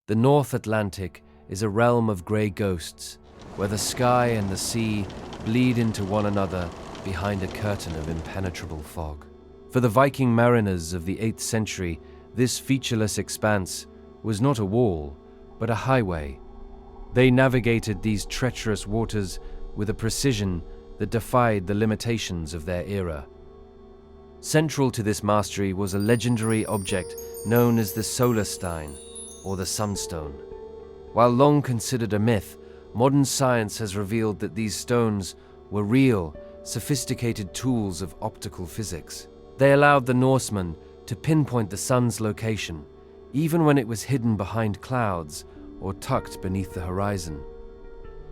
The North Atlantic is a realm of grey ghosts, where the sky and the sea bleed into one another behind a curtain of impenetrable fog. For the Viking mariners of the 8th century, this featureless expanse was not a wall, but a highway. They navigated these treacherous waters with a precision that defied the limitations of their era. Central to this mastery was a legendary object known as the Solarstein, or the Sunstone. While long considered a myth, modern science has revealed that these stones were real, sophisticated tools of optical physics. They allowed the Norsemen to pinpoint the sun's location, even when it was hidden behind clouds or tucked beneath the horizon.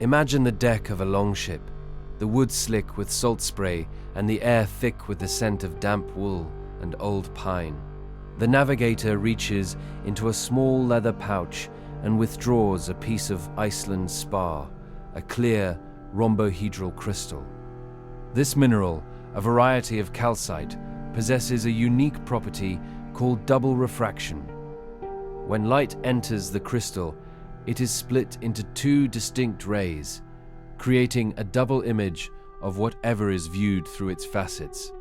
Imagine the deck of a longship, the wood slick with salt spray and the air thick with the scent of damp wool and old pine. The navigator reaches into a small leather pouch and withdraws a piece of Iceland spar, a clear rhombohedral crystal. This mineral, a variety of calcite, possesses a unique property called double refraction. When light enters the crystal, it is split into two distinct rays, creating a double image of whatever is viewed through its facets.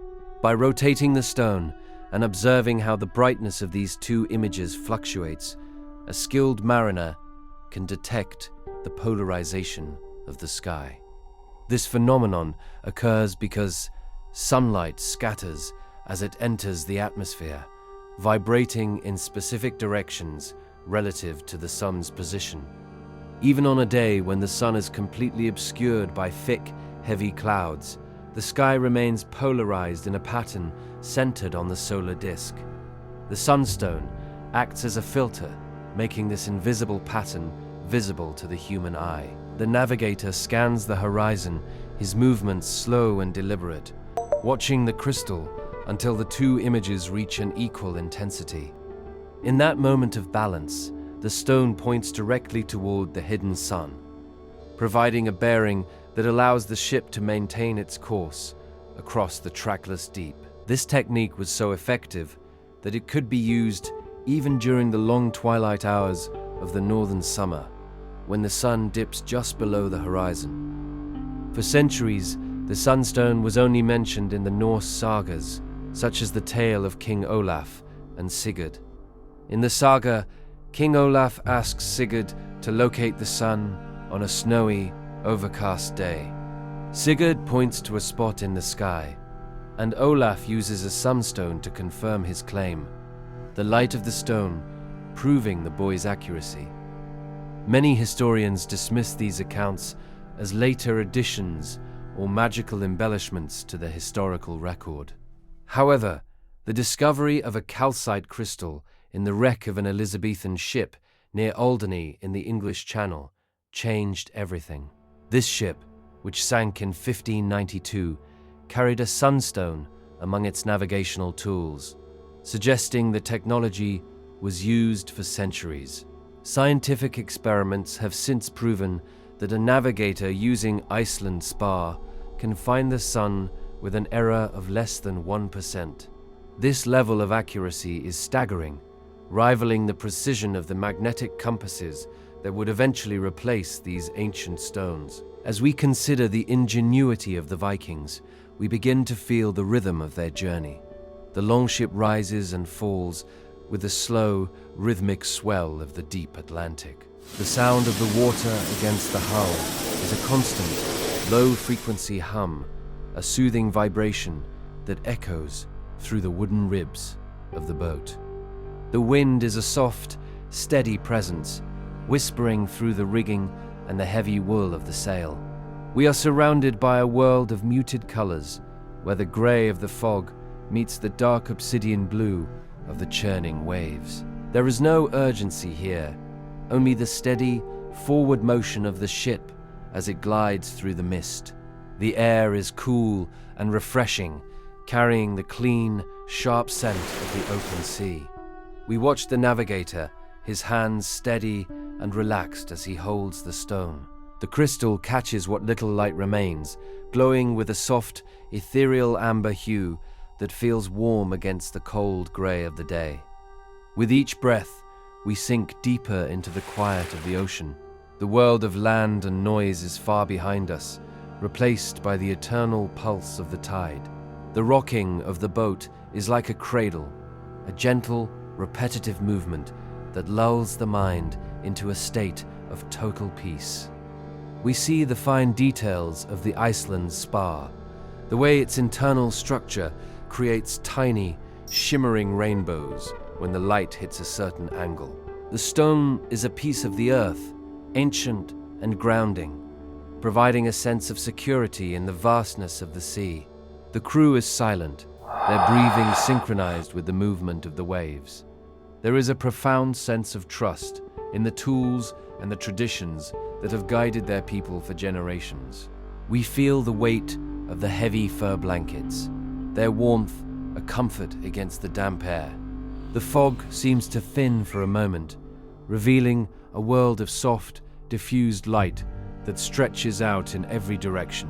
By rotating the stone and observing how the brightness of these two images fluctuates, a skilled mariner can detect the polarization of the sky. This phenomenon occurs because sunlight scatters as it enters the atmosphere, vibrating in specific directions relative to the sun's position. Even on a day when the sun is completely obscured by thick, heavy clouds, the sky remains polarized in a pattern centered on the solar disk. The sunstone acts as a filter, making this invisible pattern visible to the human eye. The navigator scans the horizon, his movements slow and deliberate, watching the crystal until the two images reach an equal intensity. In that moment of balance, the stone points directly toward the hidden sun, providing a bearing that allows the ship to maintain its course across the trackless deep. This technique was so effective that it could be used even during the long twilight hours of the northern summer, when the sun dips just below the horizon. For centuries, the sunstone was only mentioned in the Norse sagas, such as the tale of King Olaf and Sigurd. In the saga, King Olaf asks Sigurd to locate the sun on a snowy, overcast day. Sigurd points to a spot in the sky, and Olaf uses a sunstone to confirm his claim, the light of the stone proving the boy's accuracy. Many historians dismiss these accounts as later additions or magical embellishments to the historical record. However, the discovery of a calcite crystal in the wreck of an Elizabethan ship near Alderney in the English Channel changed everything. This ship, which sank in 1592, carried a sunstone among its navigational tools, suggesting the technology was used for centuries. Scientific experiments have since proven that a navigator using Iceland spar can find the sun with an error of less than 1%. This level of accuracy is staggering, rivaling the precision of the magnetic compasses that would eventually replace these ancient stones. As we consider the ingenuity of the Vikings, we begin to feel the rhythm of their journey. The longship rises and falls with the slow, rhythmic swell of the deep Atlantic. The sound of the water against the hull is a constant, low-frequency hum, a soothing vibration that echoes through the wooden ribs of the boat. The wind is a soft, steady presence, whispering through the rigging and the heavy wool of the sail. We are surrounded by a world of muted colors, where the gray of the fog meets the dark obsidian blue of the churning waves. There is no urgency here, only the steady, forward motion of the ship as it glides through the mist. The air is cool and refreshing, carrying the clean, sharp scent of the open sea. We watch the navigator, his hands steady and relaxed as he holds the stone. The crystal catches what little light remains, glowing with a soft, ethereal amber hue that feels warm against the cold grey of the day. With each breath, we sink deeper into the quiet of the ocean. The world of land and noise is far behind us, replaced by the eternal pulse of the tide. The rocking of the boat is like a cradle, a gentle, repetitive movement that lulls the mind into a state of total peace. We see the fine details of the Iceland's spar, the way its internal structure creates tiny, shimmering rainbows when the light hits a certain angle. The stone is a piece of the earth, ancient and grounding, providing a sense of security in the vastness of the sea. The crew is silent, their breathing synchronized with the movement of the waves. There is a profound sense of trust in the tools and the traditions that have guided their people for generations. We feel the weight of the heavy fur blankets, their warmth a comfort against the damp air. The fog seems to thin for a moment, revealing a world of soft, diffused light that stretches out in every direction.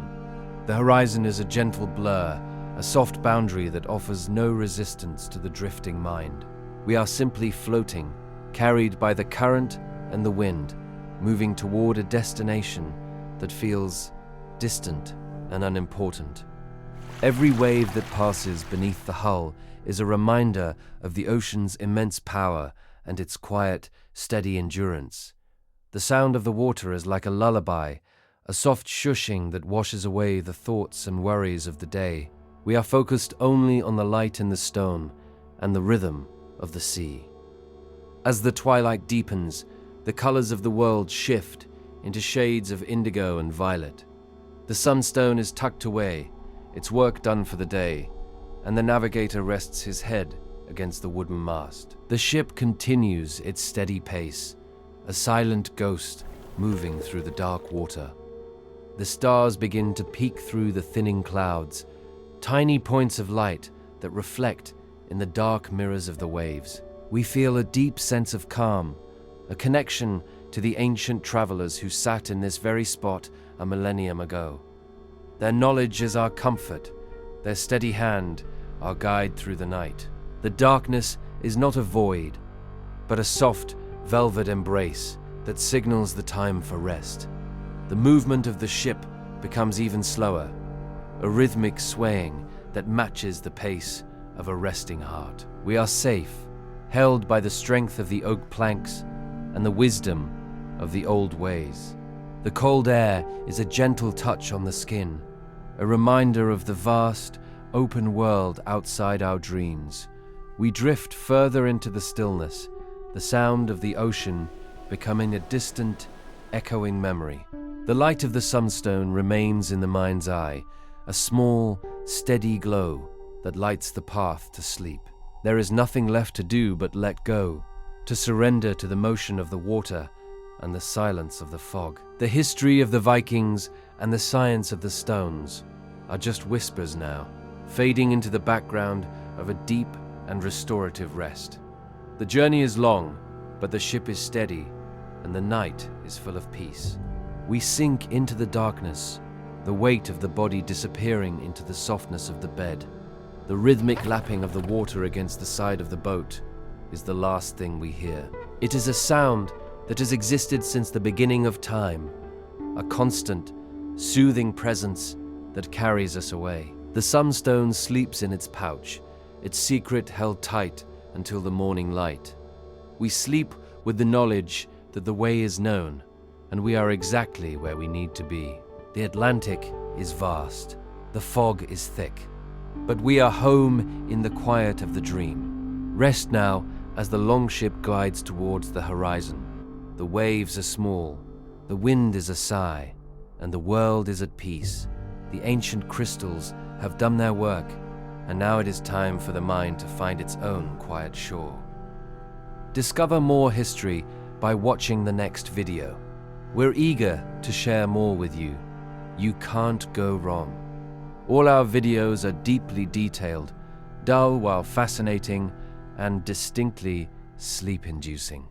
The horizon is a gentle blur, a soft boundary that offers no resistance to the drifting mind. We are simply floating, carried by the current and the wind, moving toward a destination that feels distant and unimportant. Every wave that passes beneath the hull is a reminder of the ocean's immense power and its quiet, steady endurance. The sound of the water is like a lullaby, a soft shushing that washes away the thoughts and worries of the day. We are focused only on the light in the stone and the rhythm of the sea. As the twilight deepens, the colors of the world shift into shades of indigo and violet. The sunstone is tucked away, its work done for the day, and the navigator rests his head against the wooden mast. The ship continues its steady pace, a silent ghost moving through the dark water. The stars begin to peek through the thinning clouds, tiny points of light that reflect in the dark mirrors of the waves. We feel a deep sense of calm, a connection to the ancient travelers who sat in this very spot a millennium ago. Their knowledge is our comfort, their steady hand our guide through the night. The darkness is not a void, but a soft, velvet embrace that signals the time for rest. The movement of the ship becomes even slower, a rhythmic swaying that matches the pace of a resting heart. We are safe, held by the strength of the oak planks and the wisdom of the old ways. The cold air is a gentle touch on the skin, a reminder of the vast, open world outside our dreams. We drift further into the stillness, the sound of the ocean becoming a distant, echoing memory. The light of the sunstone remains in the mind's eye, a small, steady glow that lights the path to sleep. There is nothing left to do but let go, to surrender to the motion of the water and the silence of the fog. The history of the Vikings and the science of the stones are just whispers now, fading into the background of a deep and restorative rest. The journey is long, but the ship is steady, and the night is full of peace. We sink into the darkness, the weight of the body disappearing into the softness of the bed. The rhythmic lapping of the water against the side of the boat is the last thing we hear. It is a sound that has existed since the beginning of time, a constant, soothing presence that carries us away. The sunstone sleeps in its pouch, its secret held tight until the morning light. We sleep with the knowledge that the way is known, and we are exactly where we need to be. The Atlantic is vast, the fog is thick, but we are home in the quiet of the dream. Rest now as the longship glides towards the horizon. The waves are small, the wind is a sigh, and the world is at peace. The ancient crystals have done their work, and now it is time for the mind to find its own quiet shore. Discover more history by watching the next video. We're eager to share more with you. You can't go wrong. All our videos are deeply detailed, dull while fascinating, and distinctly sleep-inducing.